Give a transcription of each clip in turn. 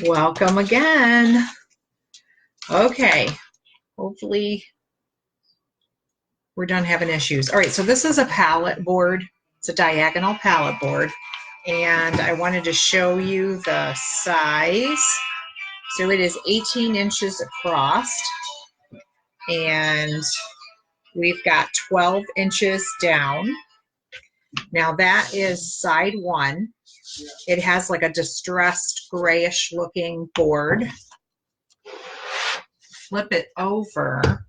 Welcome again. Okay, hopefully we're done having issues. All right, so this is a pallet board. It's a diagonal pallet board, and I wanted to show you the size. So it is 18 inches across, and we've got 12 inches down. Now that is side one. It has like a distressed grayish looking board. Flip it over,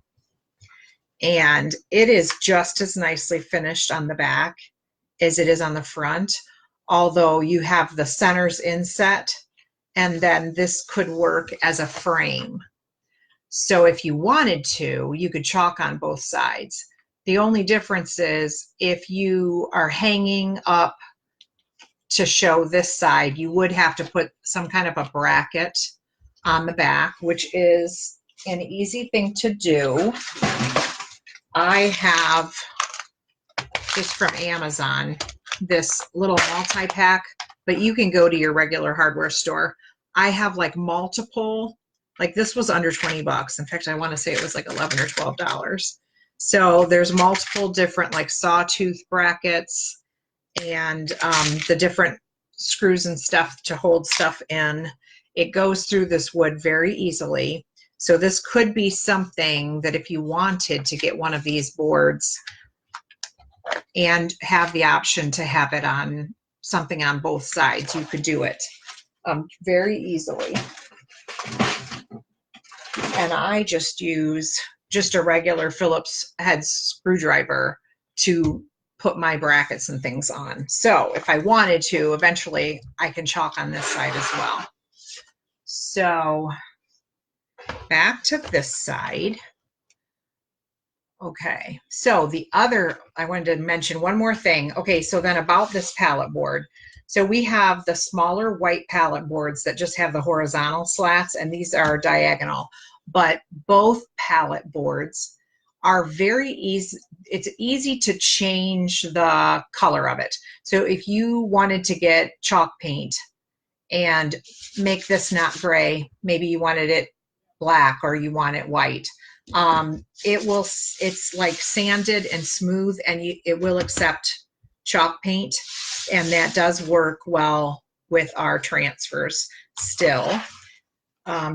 and it is just as nicely finished on the back as it is on the front, although you have the centers inset, and then this could work as a frame. So if you wanted to, you could chalk on both sides. The only difference is if you are hanging up to show this side, you would have to put some kind of a bracket on the back, which is an easy thing to do. I have, just from Amazon, this little multi-pack, but you can go to your regular hardware store. I have like multiple, like this was under 20 bucks. In fact, I want to say it was like 11 or $12. So there's multiple different like sawtooth brackets and the different screws and stuff to hold stuff in. It goes through this wood very easily. So this could be something that if you wanted to get one of these boards and have the option to have it on something on both sides, you could do it very easily. And I just use just a regular Phillips head screwdriver to put my brackets and things on. So if I wanted to, eventually I can chalk on this side as well. So back to this side. Okay, so the other, I wanted to mention one more thing. Okay, so then about this pallet board. So we have the smaller white pallet boards that just have the horizontal slats, and these are diagonal. But both pallet boards are very easy. It's easy to change the color of it. So if you wanted to get chalk paint and make this not gray, maybe you wanted it black or you want it white, it's like sanded and smooth, and it will accept chalk paint, and that does work well with our transfers still.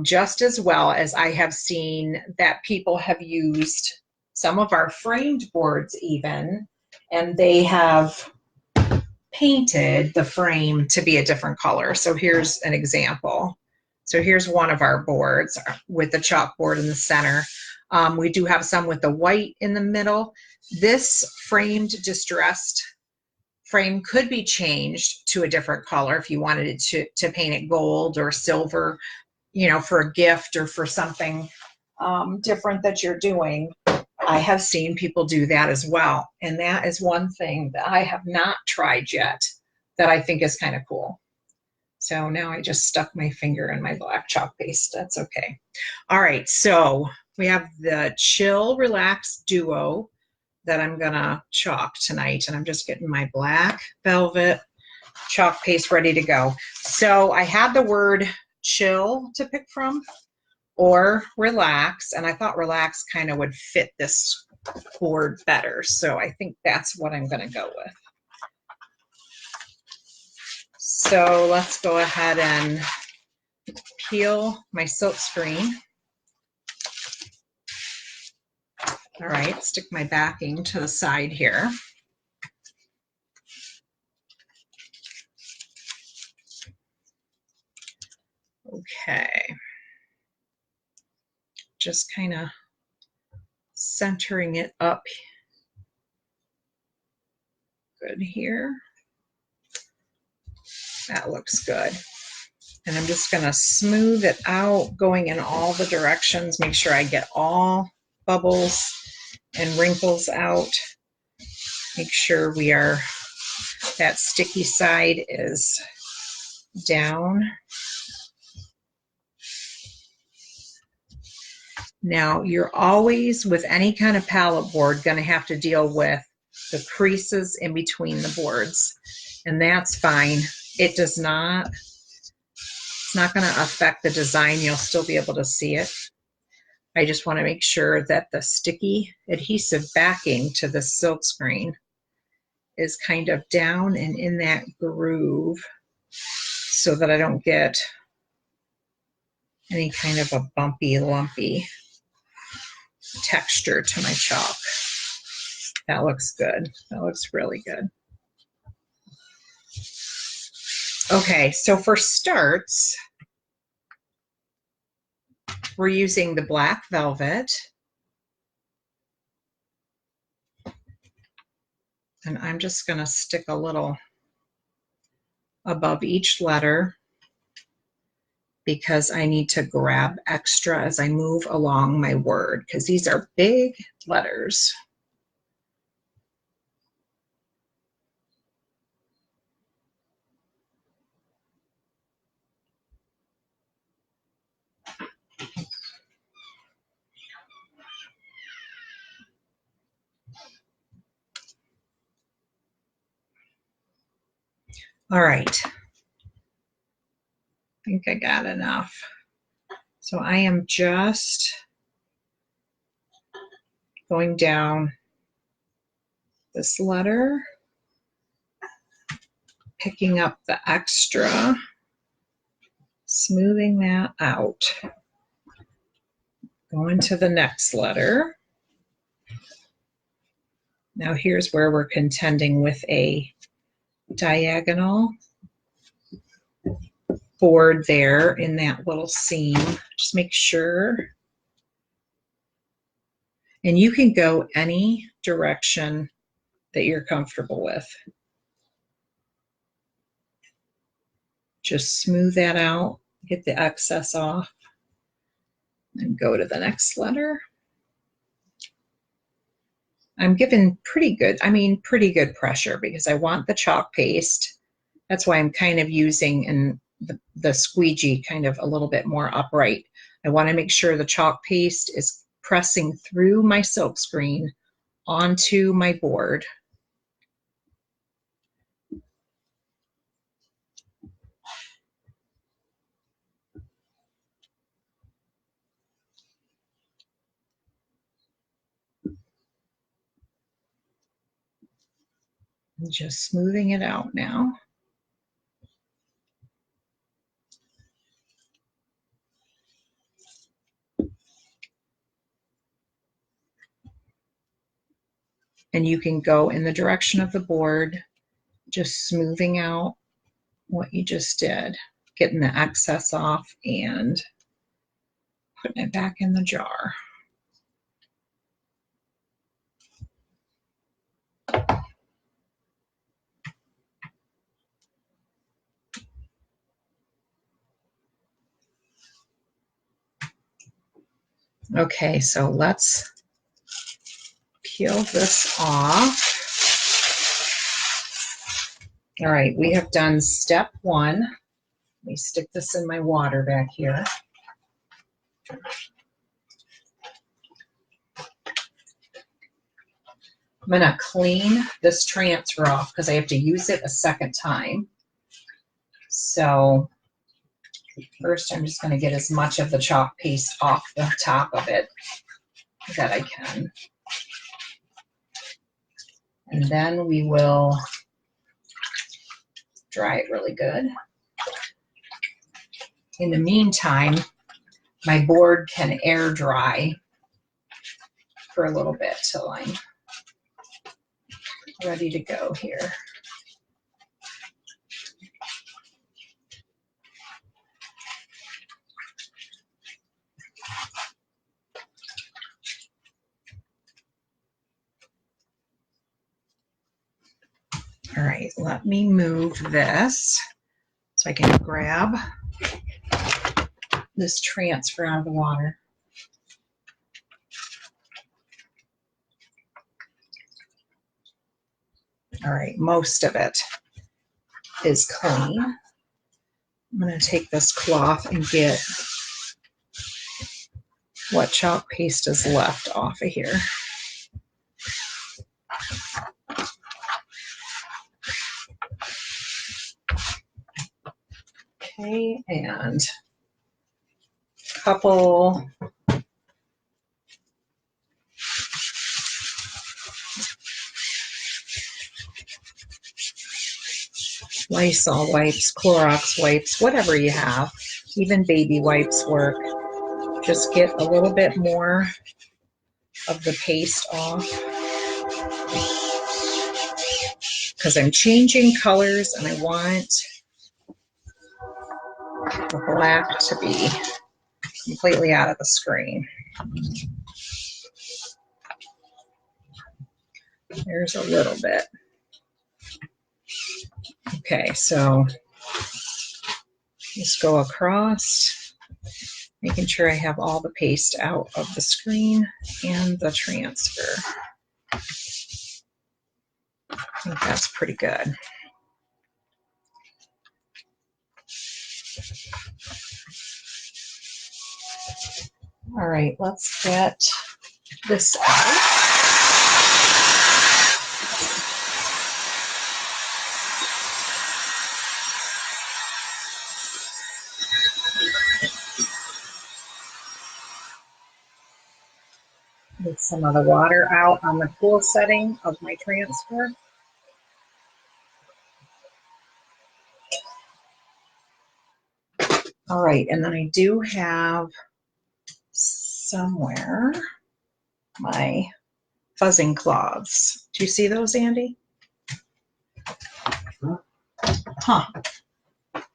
Just as well as I have seen that people have used some of our framed boards even, and they have painted the frame to be a different color. So here's an example. So here's one of our boards with the chalkboard in the center. We do have some with the white in the middle. This framed distressed frame could be changed to a different color if you wanted it to paint it gold or silver, you know, for a gift or for something different that you're doing. I have seen people do that as well. And that is one thing that I have not tried yet that I think is kind of cool. So now I just stuck my finger in my black chalk paste. That's okay. All right, so we have the Chill Relax Duo that I'm gonna chalk tonight, and I'm just getting my black velvet chalk paste ready to go. So I had the word chill to pick from or relax, and I thought relax kind of would fit this board better. So I think that's what I'm gonna go with. So let's go ahead and peel my silk screen. All right, stick my backing to the side here. Okay. Just kind of centering it up good here. That looks good. And I'm just going to smooth it out, going in all the directions, make sure I get all bubbles and wrinkles out. Make sure that sticky side is down. Now, you're always, with any kind of pallet board, going to have to deal with the creases in between the boards, and that's fine. It does not It's not going to affect the design. You'll still be able to see it. I just want to make sure that the sticky adhesive backing to the silk screen is kind of down and in that groove so that I don't get any kind of a bumpy, lumpy texture to my chalk. That looks good. That looks really good. Okay, so for starts, we're using the black velvet. And I'm just going to stick a little above each letter because I need to grab extra as I move along my word, because these are big letters. All right. I think I got enough. So I am just going down this letter, picking up the extra, smoothing that out, going to the next letter. Now here's where we're contending with a diagonal board there in that little seam. Just make sure. And you can go any direction that you're comfortable with. Just smooth that out, get the excess off, and go to the next letter. I'm giving pretty good pressure because I want the chalk paste. That's why I'm kind of using the squeegee kind of a little bit more upright. I want to make sure the chalk paste is pressing through my silk screen onto my board. Just smoothing it out now. And you can go in the direction of the board, just smoothing out what you just did, getting the excess off and putting it back in the jar. Okay, so let's peel this off. All right, we have done step one. Let me stick this in my water back here. I'm going to clean this transfer off because I have to use it a second time. So first I'm just going to get as much of the chalk paste off the top of it that I can. And then we will dry it really good. In the meantime, my board can air dry for a little bit till I'm ready to go here. All right, let me move this so I can grab this transfer out of the water. All right, most of it is clean. I'm going to take this cloth and get what chalk paste is left off of here. Okay, and a couple Lysol wipes, Clorox wipes, whatever you have. Even baby wipes work. Just get a little bit more of the paste off because I'm changing colors and I want the black to be completely out of the screen. There's a little bit. Okay, so just go across, making sure I have all the paste out of the screen and the transfer. I think that's pretty good. All right, let's get this out. Get some of the water out on the cool setting of my transfer. All right, and then I do have somewhere my fuzzing cloths. Do you see those, Andy? Huh.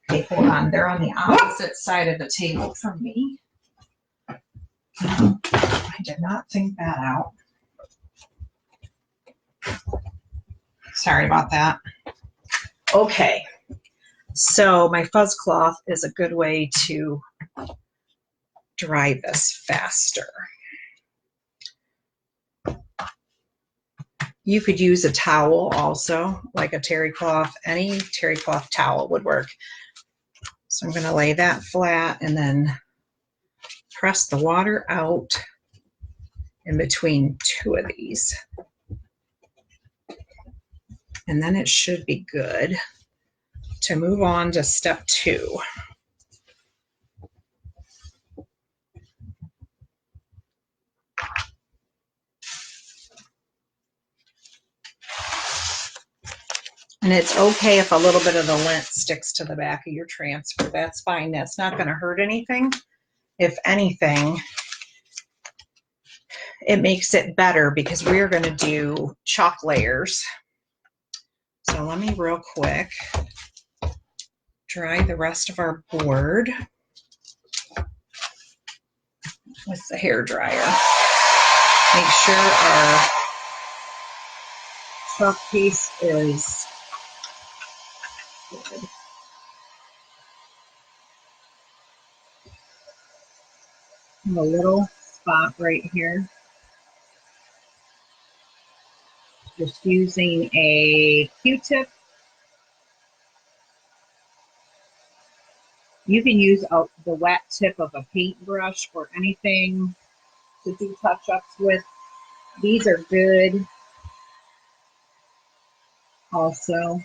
Okay, hold on. They're on the opposite side of the table from me. I did not think that out. Sorry about that. Okay, so my fuzz cloth is a good way to dry this faster. You could use a towel also, like a terry cloth. Any terry cloth towel would work. So I'm going to lay that flat and then press the water out in between two of these. And then it should be good to move on to step 2. And it's okay if a little bit of the lint sticks to the back of your transfer. That's fine. That's not going to hurt anything. If anything, it makes it better because we're going to do chalk layers. So let me real quick dry the rest of our board with the hair dryer. Make sure our chalk paste is good. A little spot right here. Just using a Q-tip. You can use the wet tip of a paintbrush or anything to do touch-ups with. These are good also.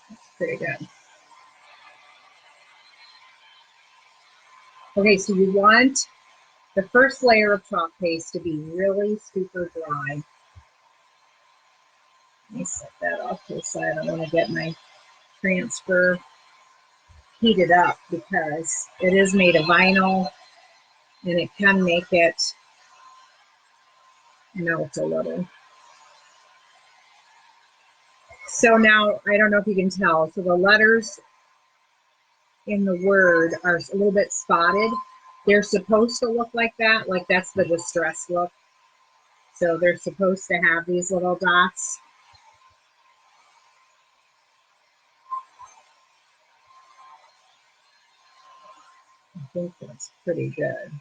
That's pretty good. Okay, so you want the first layer of chalk paste to be really super dry. Let me set that off to the side. I want to get my transfer heated up because it is made of vinyl and it can make it melt a little. So now, I don't know if you can tell, so the letters in the word are a little bit spotted. They're supposed to look like that, like that's the distress look. So they're supposed to have these little dots. I think that's pretty good.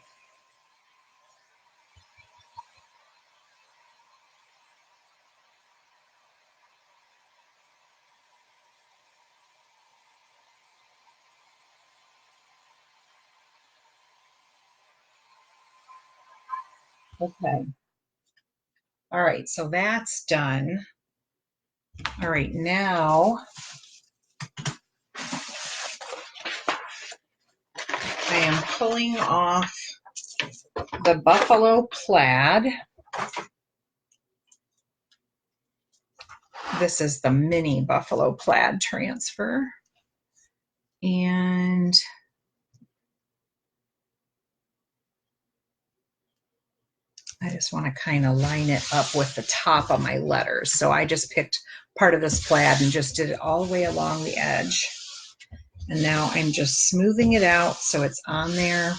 Okay. All right, so that's done. All right, now I am pulling off the buffalo plaid. This is the mini buffalo plaid transfer. And I just want to kind of line it up with the top of my letters. So I just picked part of this plaid and just did it all the way along the edge. And now I'm just smoothing it out so it's on there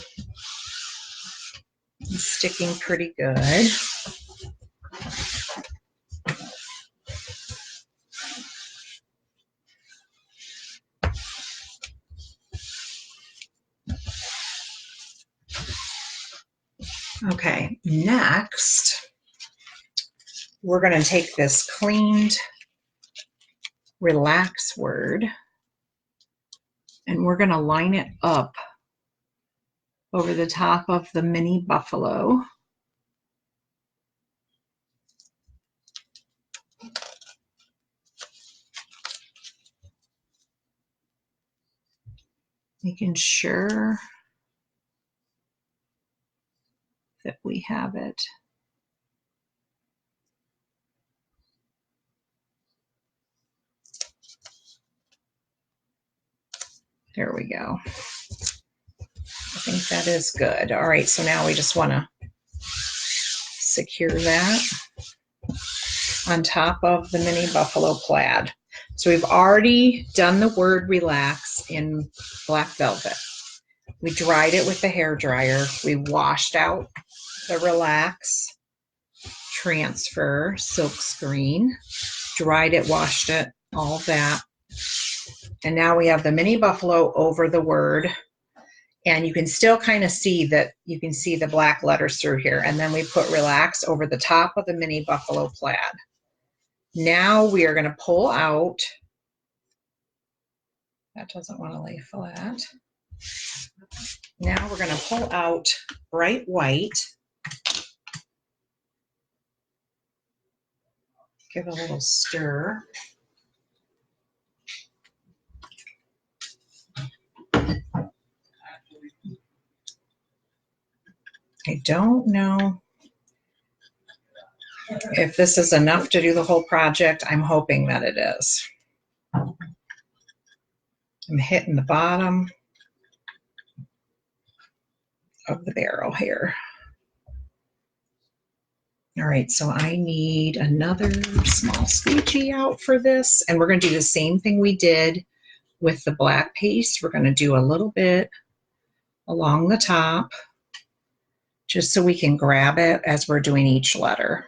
and sticking pretty good. Okay, next, we're going to take this cleaned relax word and we're going to line it up over the top of the mini buffalo. Making sure that we have it. There we go. I think that is good. All right, so now we just want to secure that on top of the mini buffalo plaid. So we've already done the word relax in black velvet. We dried it with the hair dryer. We washed out the relax transfer silk screen, dried it, washed it, all that. And now we have the mini buffalo over the word. And you can still kind of see that, you can see the black letters through here. And then we put relax over the top of the mini buffalo plaid. Now we are going to pull out, that doesn't want to lay flat. Now we're going to pull out bright white. Give it a little stir. I don't know if this is enough to do the whole project. I'm hoping that it is. I'm hitting the bottom of the barrel here. All right, so I need another small squeegee out for this. And we're going to do the same thing we did with the black paste. We're going to do a little bit along the top, just so we can grab it as we're doing each letter.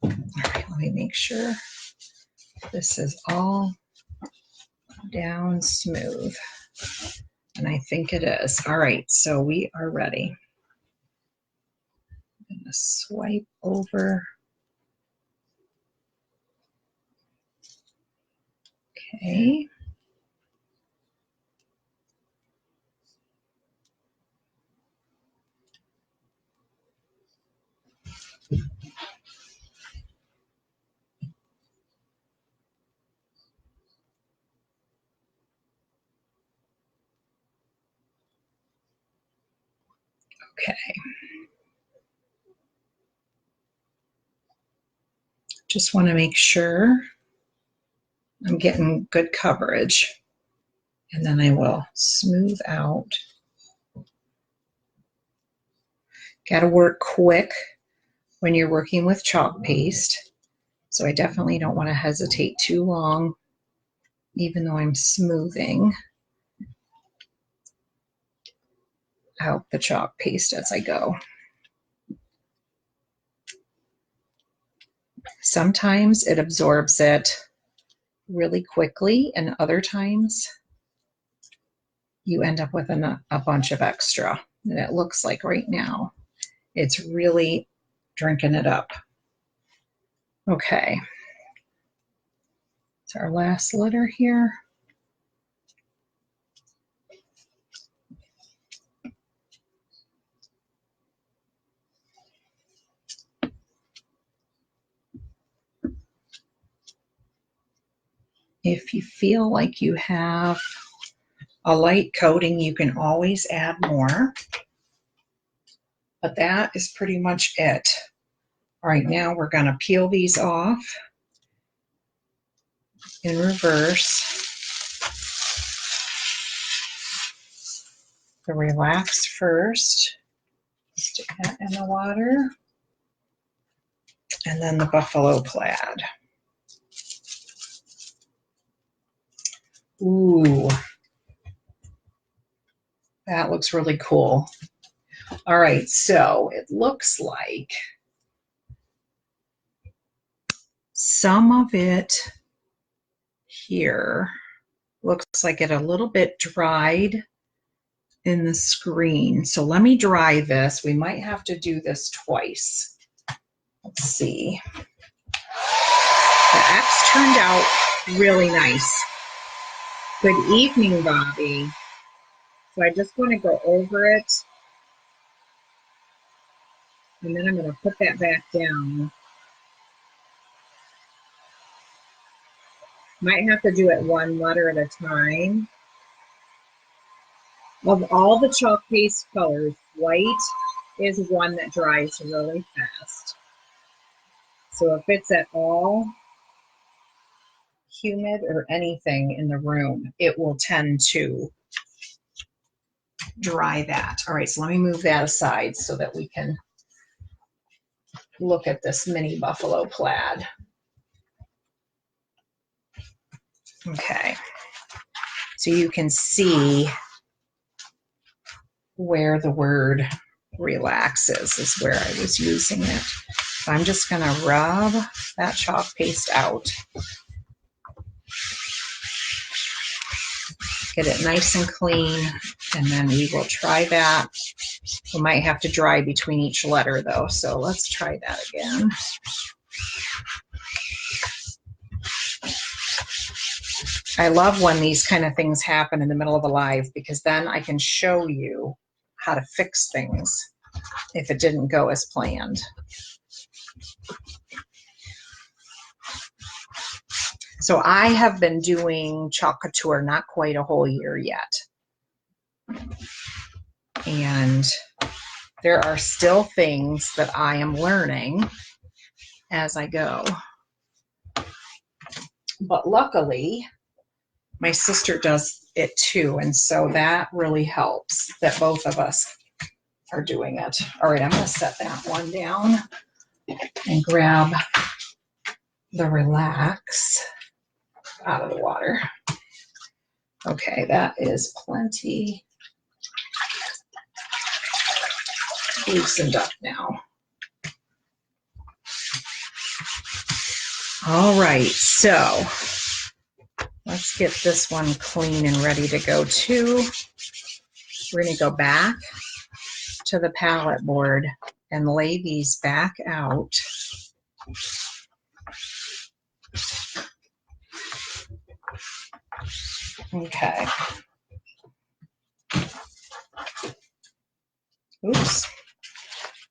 All right, let me make sure this is all down smooth. And I think it is. All right, so we are ready. I'm going to swipe over. Okay. Okay. Just want to make sure I'm getting good coverage. And then I will smooth out. Got to work quick when you're working with chalk paste. So I definitely don't want to hesitate too long, even though I'm smoothing out the chalk paste as I go. Sometimes it absorbs it really quickly, and other times you end up with a bunch of extra. And it looks like right now It's really drinking it up. Okay. It's our last letter here. If you feel like you have a light coating, you can always add more. But that is pretty much it. All right, now we're going to peel these off in reverse. The Relax first. Stick that in the water. And then the Buffalo Plaid. Ooh, that looks really cool. All right, so it looks like some of it here looks like it a little bit dried in the screen. So let me dry this. We might have to do this twice. Let's see. The X turned out really nice. Good evening, Bobby. So I just want to go over it. And then I'm going to put that back down. Might have to do it one letter at a time. Of all the chalk paste colors, white is one that dries really fast. So if it's at all humid or anything in the room, it will tend to dry that. All right, so let me move that aside so that we can look at this mini Buffalo Plaid. Okay, so you can see where the word Relax is where I was using it. So I'm just going to rub that chalk paste out. Get it nice and clean, and then we will try that. We might have to dry between each letter though, so let's try that again. I love when these kind of things happen in the middle of a live, because then I can show you how to fix things if it didn't go as planned. So I have been doing Chalk Couture not quite a whole year yet. And there are still things that I am learning as I go. But luckily, my sister does it too, and so that really helps that both of us are doing it. All right, I'm going to set that one down and grab the Relax out of the water. Okay, that is plenty loosened up now. All right, so let's get this one clean and ready to go too. We're going to go back to the palette board and lay these back out. Okay. Oops.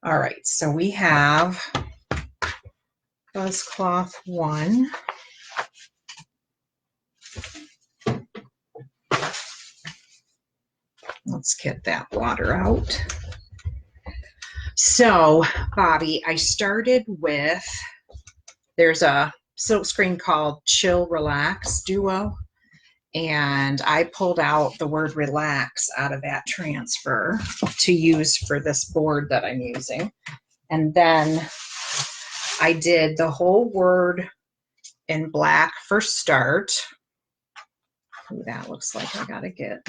All right, so we have Fuzzcloth 1. Let's get that water out. So, Bobby, I started with, there's a silk screen called Chill Relax Duo, and I pulled out the word relax out of that transfer to use for this board that I'm using. And then I did the whole word in black for start. Ooh, that looks like I gotta get,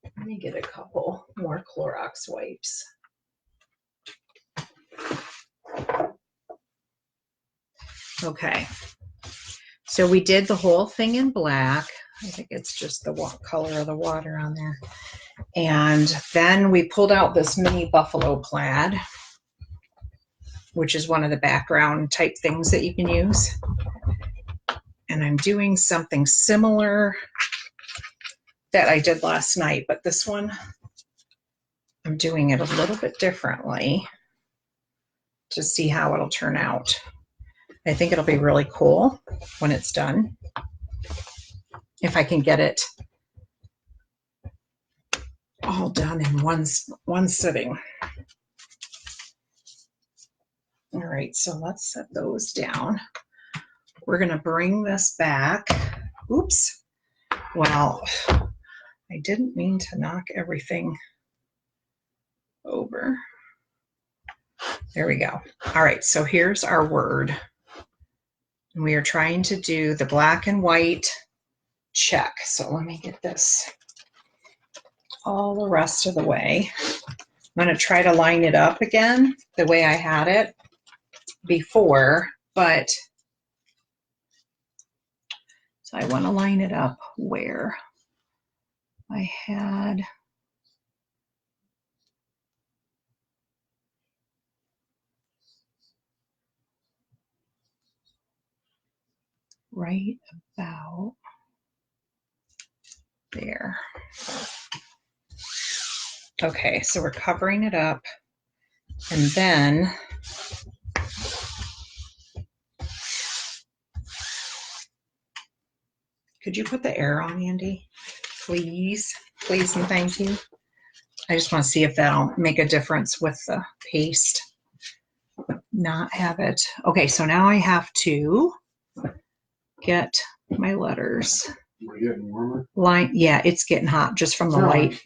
let me get a couple more Clorox wipes. Okay, so we did the whole thing in black. I think it's just the color of the water on there. And then we pulled out this mini Buffalo Plaid. which is one of the background type things that you can use. And I'm doing something similar that I did last night, but this one, I'm doing it a little bit differently to see how it'll turn out. I think it'll be really cool when it's done, if I can get it all done in one sitting. All right, so let's set those down. We're going to bring this back. Oops. Well, I didn't mean to knock everything over. There we go. All right, so here's our word. We are trying to do the black and white check. So let me get this all the rest of the way. I'm going to try to line it up again the way I had it before, but so I want to line it up where I had right about there. Okay, so we're covering it up, and then could you put the air on, Andy? Please, please, and thank you. I just want to see if that'll make a difference with the paste. Not have it. Okay, so now I have to get my letters. We're getting warmer. Line, yeah, it's getting hot just from the lights.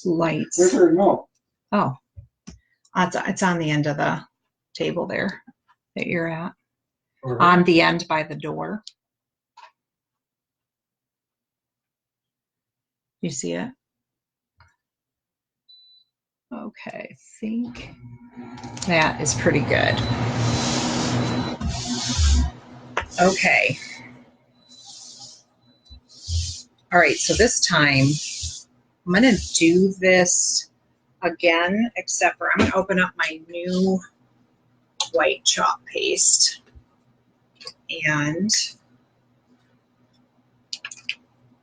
Where's the remote? Oh, it's on the end of the table there that you're at. On the end by the door. You see it? Okay, I think that is pretty good. Okay. All right, so this time I'm going to do this again, except for I'm going to open up my new white chalk paste, and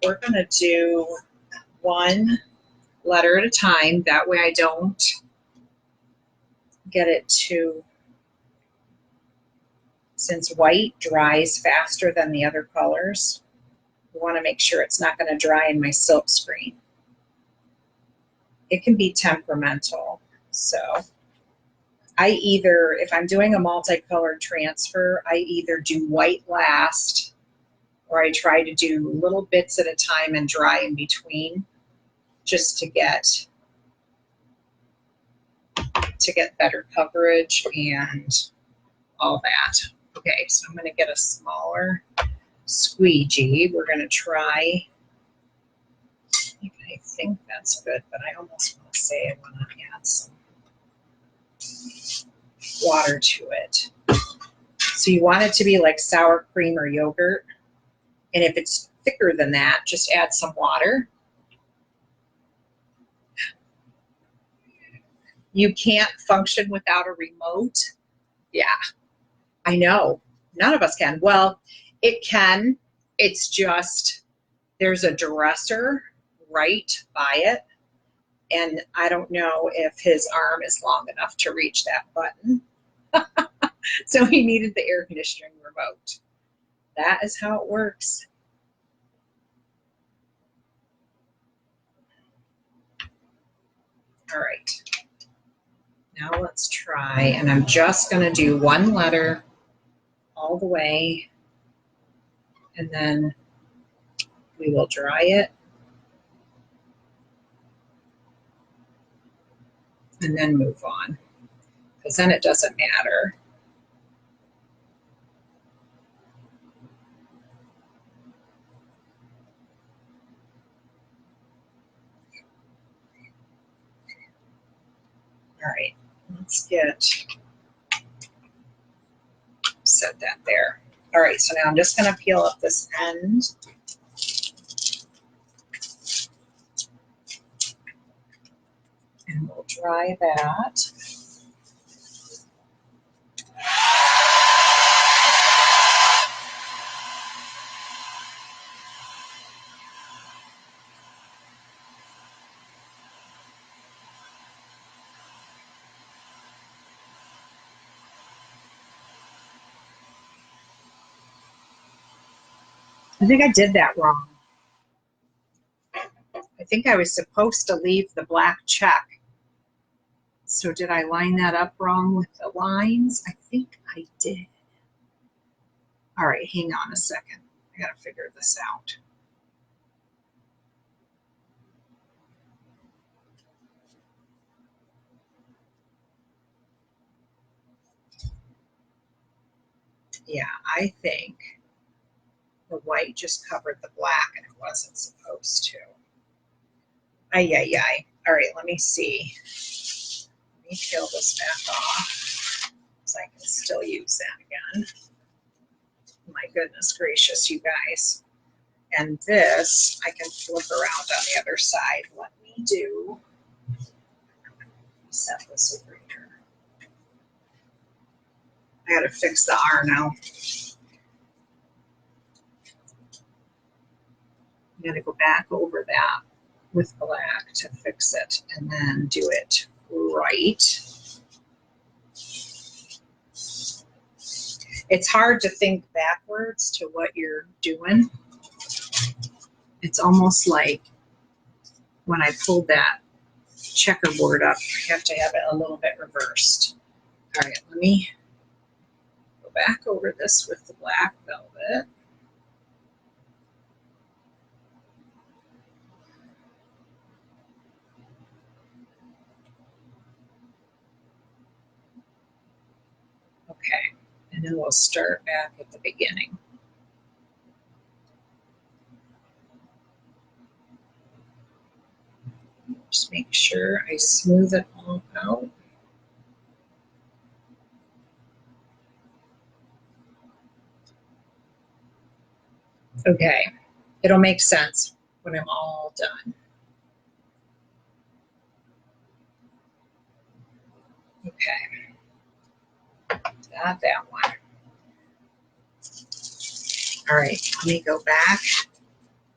we're going to do one letter at a time. That way I don't get it to, since white dries faster than the other colors, we want to make sure it's not going to dry in my silk screen. It can be temperamental. So I either, if I'm doing a multicolored transfer, I either do white last, or I try to do little bits at a time and dry in between, just to get better coverage and all that. Okay, so I'm going to get a smaller squeegee. We're going to try, I think that's good, but I almost want to say I want to add some water to it. So you want it to be like sour cream or yogurt. And if it's thicker than that, just add some water. You can't function without a remote. Yeah, I know. None of us can. Well, it can. It's just there's a dresser right by it. And I don't know if his arm is long enough to reach that button. So he needed the air conditioning remote. That is how it works. All right. Now let's try, and I'm just going to do one letter all the way, and then we will dry it, and then move on, because then it doesn't matter. All right, let's set that there. All right, so now I'm just going to peel up this end. And we'll dry that. I think I did that wrong. I think I was supposed to leave the black check. So did I line that up wrong with the lines? I think I did. All right, hang on a second. I gotta figure this out. Yeah, I think the white just covered the black and it wasn't supposed to. Ay, ay, ay. All right, let me see. Let me peel this back off so I can still use that again. My goodness gracious, you guys. And this, I can flip around on the other side. Let me set this over here. I gotta fix the R now. I'm gonna go back over that with black to fix it and then do it right. It's hard to think backwards to what you're doing. It's almost like when I pulled that checkerboard up, I have to have it a little bit reversed. All right, let me go back over this with the black velvet. Okay, and then we'll start back at the beginning. Just make sure I smooth it all out. Okay, it'll make sense when I'm all done. Okay, got that one. All right, let me go back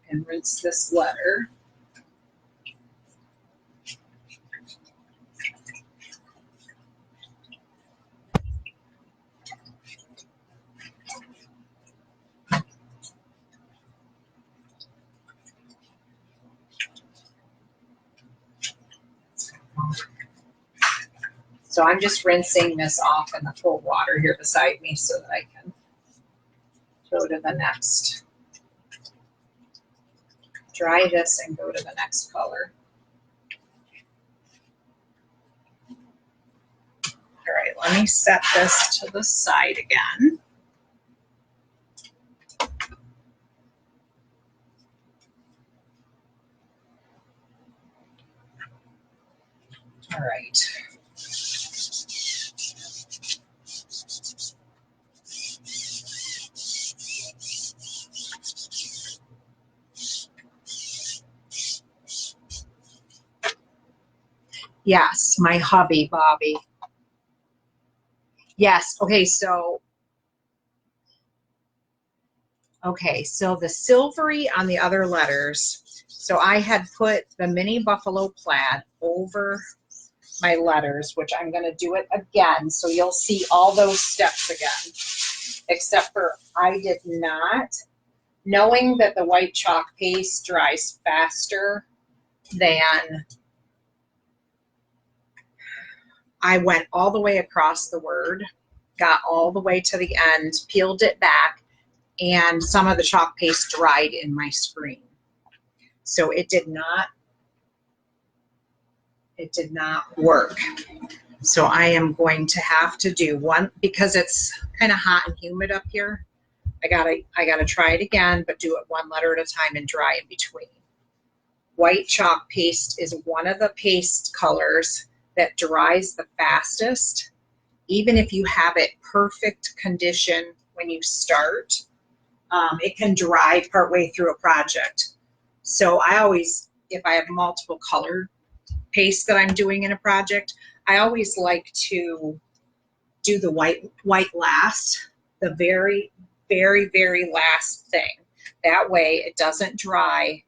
and rinse this letter. So I'm just rinsing this off in the cold water here beside me so that I can go to the next. Dry this and go to the next color. All right, let me set this to the side again. All right. Yes, my hubby, Bobby. Yes, okay, so the silvery on the other letters. So I had put the mini buffalo plaid over my letters, which I'm going to do it again. So you'll see all those steps again, except for I did not, knowing that the white chalk paste dries faster than, I went all the way across the word, got all the way to the end, peeled it back, and some of the chalk paste dried in my screen. So it did not work. So I am going to have to do one, because it's kind of hot and humid up here. I gotta try it again, but do it one letter at a time and dry in between. White chalk paste is one of the paste colors that dries the fastest. Even if you have it perfect condition when you start, it can dry partway through a project. So I always, if I have multiple colored paste that I'm doing in a project, I always like to do the white last, the very, very, very last thing. That way it doesn't dry.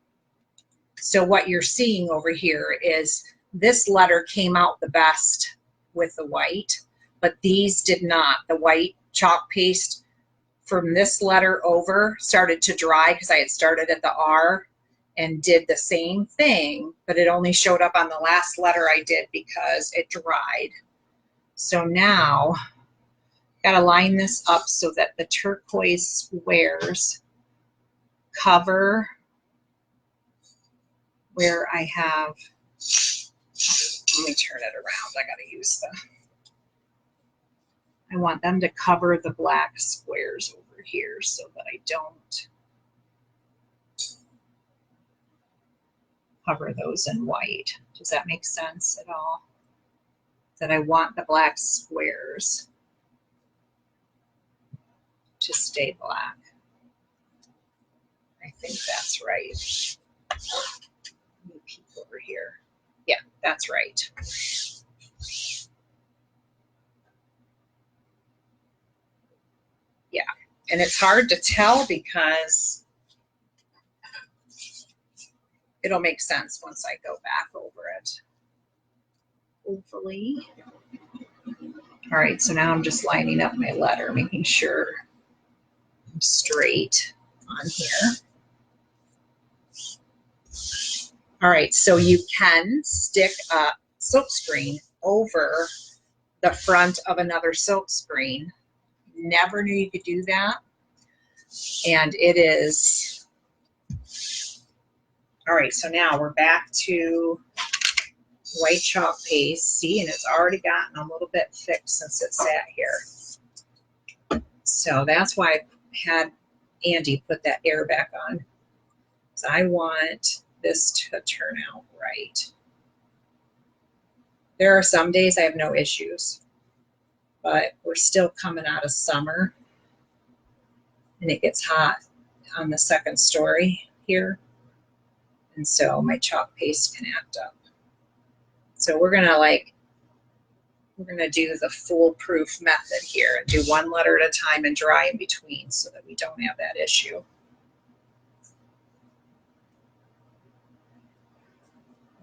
So what you're seeing over here is this letter came out the best with the white, but these did not. The white chalk paste from this letter over started to dry because I had started at the R and did the same thing, but it only showed up on the last letter I did because it dried. So now got to line this up so that the turquoise squares cover where I have, let me turn it around. I got to use I want them to cover the black squares over here so that I don't cover those in white. Does that make sense at all? That I want the black squares to stay black. I think that's right. Let me peek over here. Yeah, that's right. Yeah, and it's hard to tell because it'll make sense once I go back over it. Hopefully. All right, so now I'm just lining up my letter, making sure I'm straight on here. All right, so you can stick a silk screen over the front of another silk screen. Never knew you could do that. And it is, all right, so now we're back to white chalk paste. See, and it's already gotten a little bit thick since it sat here. So that's why I had Andy put that air back on. So I want this to turn out right. There are some days I have no issues, but we're still coming out of summer and it gets hot on the second story here. And so my chalk paste can act up. So we're gonna do the foolproof method here and do one letter at a time and dry in between so that we don't have that issue.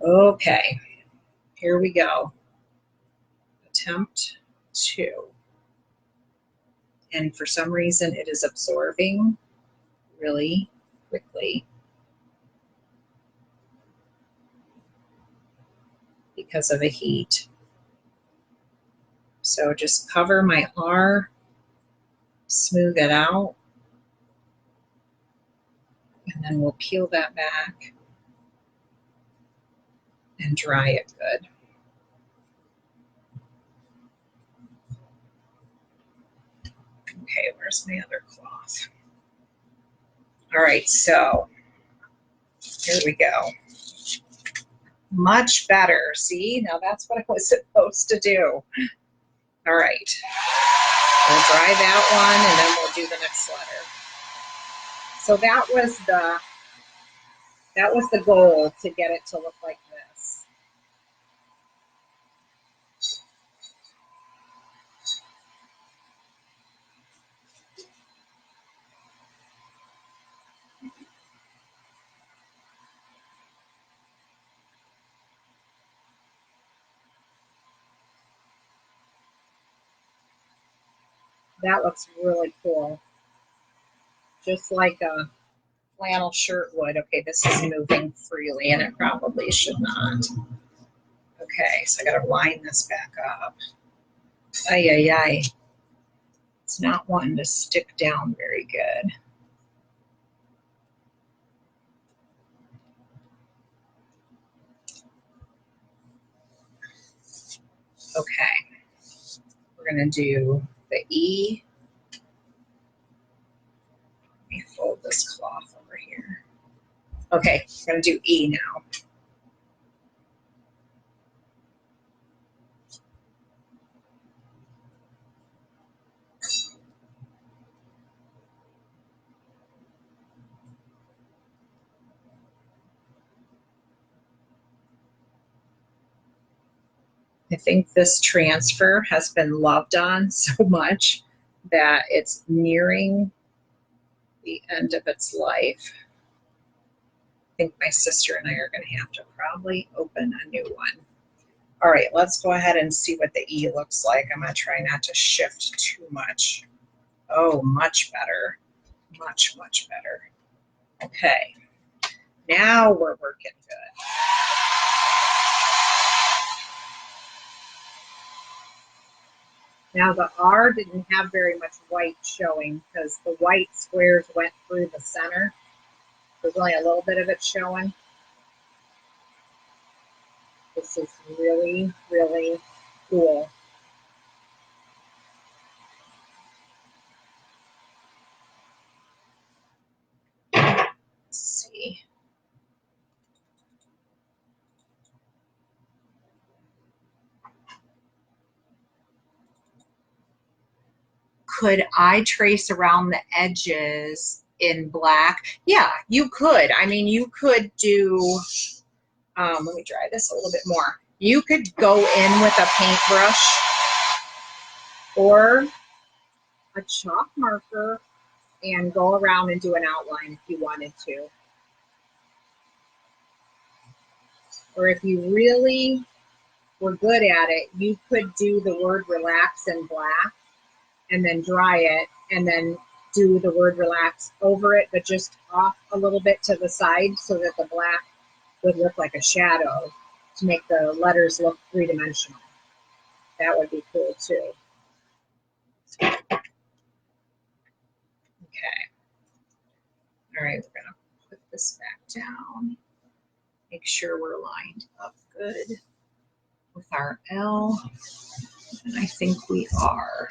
Okay, here we go. Attempt 2. And for some reason it is absorbing really quickly because of the heat. So just cover my R, smooth it out, and then we'll peel that back and dry it good. Okay, where's my other cloth? All right, so here we go. Much better. See, now that's what I was supposed to do. All right, we'll dry that one and then we'll do the next letter. So that was the goal, to get it to look like this. That looks really cool. Just like a flannel shirt would. Okay, this is moving freely and it probably should not. Okay, so I gotta line this back up. Ay, ay, ay. It's not wanting to stick down very good. Okay, we're gonna do the E. Let me fold this cloth over here. Okay, we're gonna do E now. I think this transfer has been loved on so much that it's nearing the end of its life. I think my sister and I are going to have to probably open a new one. All right, let's go ahead and see what the E looks like. I'm going to try not to shift too much Oh, much better. Much, much better. Okay. Now we're working good. Now the R didn't have very much white showing because the white squares went through the center. There's only a little bit of it showing. This is really, really cool. Let's see. Could I trace around the edges in black? Yeah, you could. I mean, you could do, let me try this a little bit more. You could go in with a paintbrush or a chalk marker and go around and do an outline if you wanted to. Or if you really were good at it, you could do the word relax in black and then dry it and then do the word relax over it, but just off a little bit to the side so that the black would look like a shadow to make the letters look three-dimensional. That would be cool too. Okay. All right, we're gonna put this back down. Make sure we're lined up good with our L, and I think we are.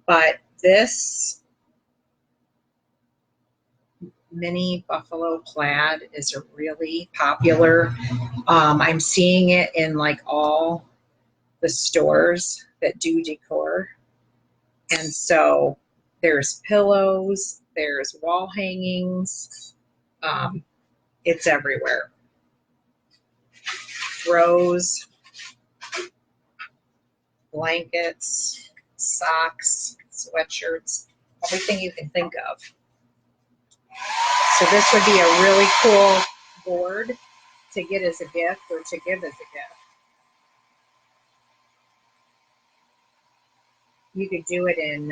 But this mini buffalo plaid is a really popular. I'm seeing it in like all the stores that do decor. And so there's pillows, there's wall hangings, it's everywhere. Throws, blankets, socks, sweatshirts, everything you can think of. So this would be a really cool board to get as a gift or to give as a gift. You could do it in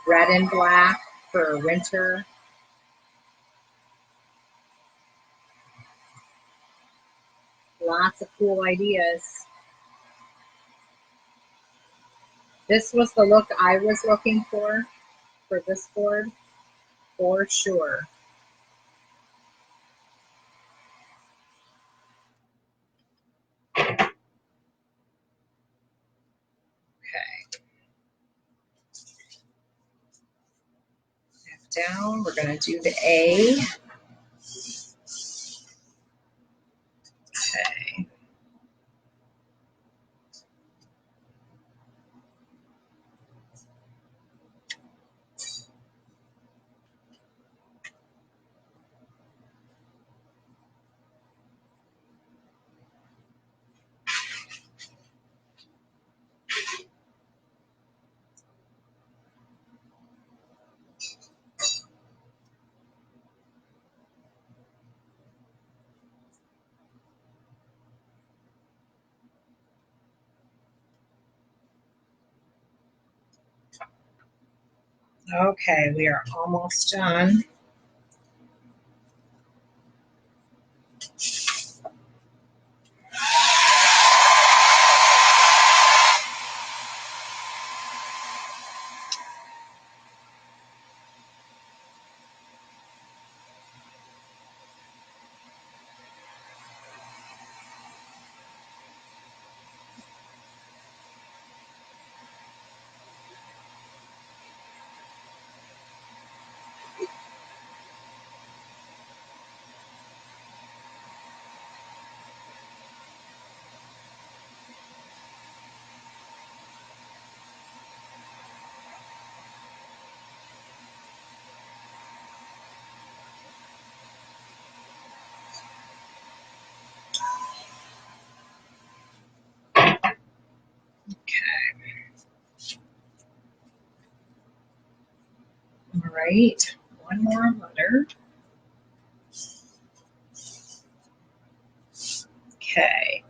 red and black for winter. Lots of cool ideas. This was the look I was looking for this board, for sure. Okay. F down, we're gonna do the A. Okay. Okay, we are almost done. All right, one more letter. Okay.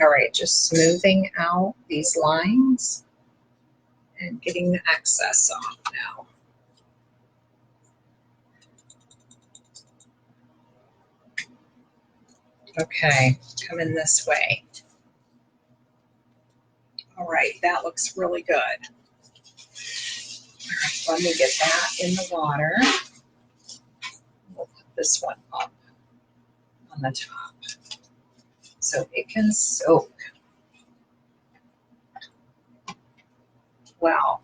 All right, just smoothing out these lines and getting the excess off now. Okay, coming this way. All right, that looks really good. All right, let me get that in the water. We'll put this one up on the top so it can soak. Well,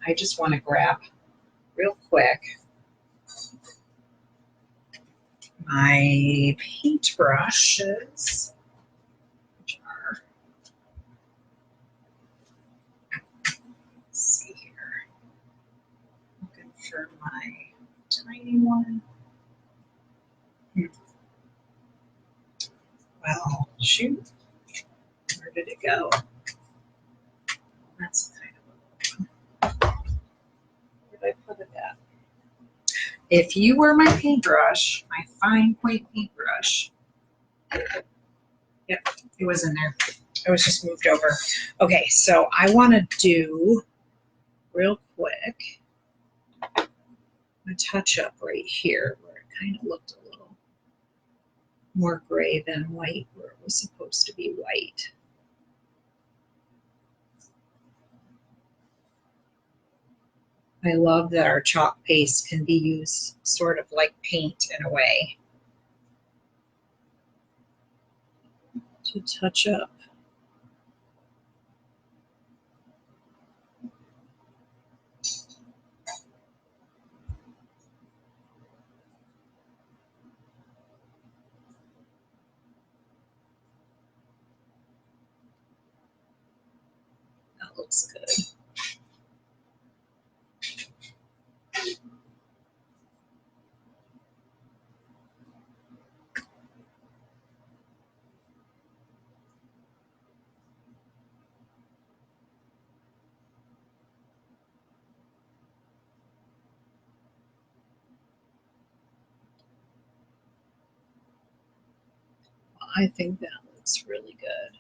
I just want to grab real quick my paintbrushes, which are, let's see here, looking for my tiny one. Well, shoot, where did it go? That's kind of a, where did I put it at? If you were my paintbrush, my fine point paintbrush, yep, it was in there. It was just moved over. Okay, so I want to do real quick a touch up right here where it kind of looked a little more gray than white where it was supposed to be white. I love that our chalk paste can be used sort of like paint in a way to touch up. That looks good. I think that looks really good.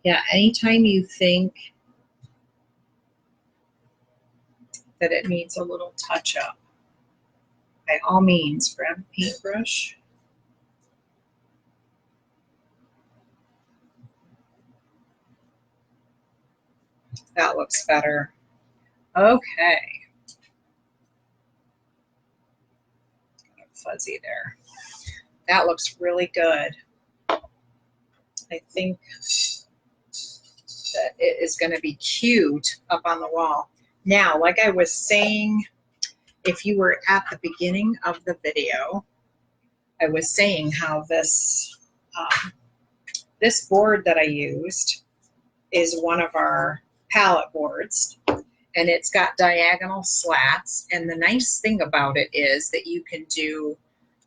Yeah, anytime you think that it needs a little touch up, by all means, grab a paintbrush. That looks better. Okay. Got a fuzzy there. That looks really good. I think that it is going to be cute up on the wall. Now, like I was saying, if you were at the beginning of the video, I was saying how this this board that I used is one of our palette boards, and it's got diagonal slats. And the nice thing about it is that you can do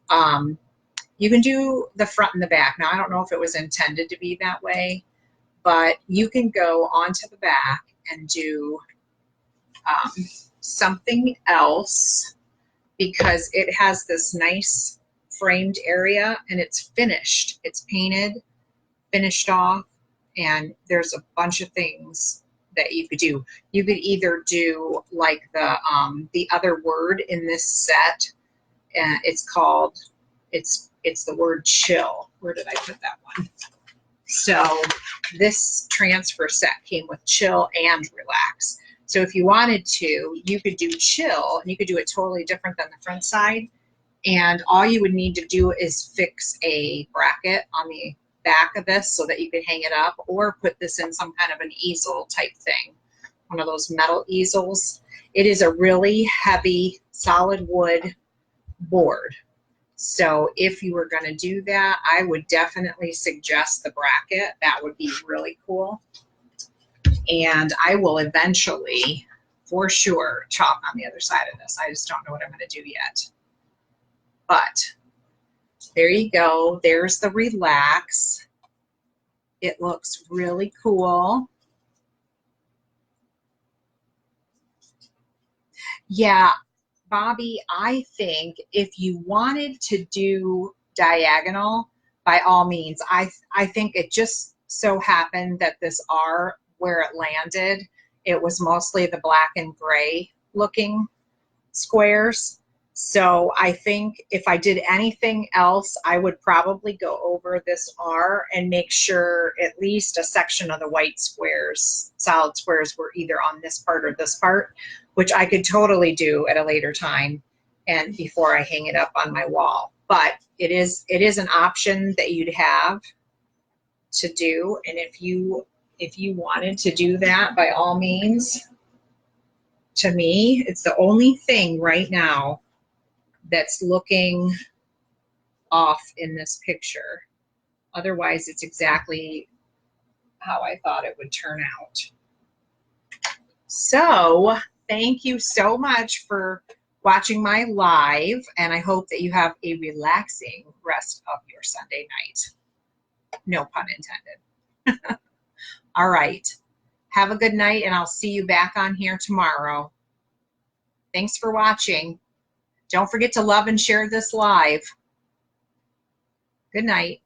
the front and the back. Now, I don't know if it was intended to be that way, but you can go onto the back and do something else because it has this nice framed area and it's finished. It's painted, finished off, and there's a bunch of things that you could do. You could either do like the other word in this set, and it's the word chill. Where did I put that one? So this transfer set came with chill and relax. So if you wanted to, you could do chill, and you could do it totally different than the front side. And all you would need to do is fix a bracket on the back of this so that you could hang it up, or put this in some kind of an easel type thing, one of those metal easels. It is a really heavy solid wood board. So if you were going to do that, I would definitely suggest the bracket. That would be really cool. And I will eventually, for sure, chalk on the other side of this. I just don't know what I'm going to do yet. But there you go. There's the relax. It looks really cool. Yeah, Bobby, I think if you wanted to do diagonal, by all means. I think it just so happened that this R, where it landed, it was mostly the black and gray looking squares. So I think if I did anything else, I would probably go over this R and make sure at least a section of the white squares, solid squares, were either on this part or this part, which I could totally do at a later time and before I hang it up on my wall. But it is an option that you'd have to do. And if you wanted to do that, by all means. To me, it's the only thing right now that's looking off in this picture. Otherwise, it's exactly how I thought it would turn out. So thank you so much for watching my live, and I hope that you have a relaxing rest of your Sunday night. No pun intended. All right. Have a good night, and I'll see you back on here tomorrow. Thanks for watching. Don't forget to love and share this live. Good night.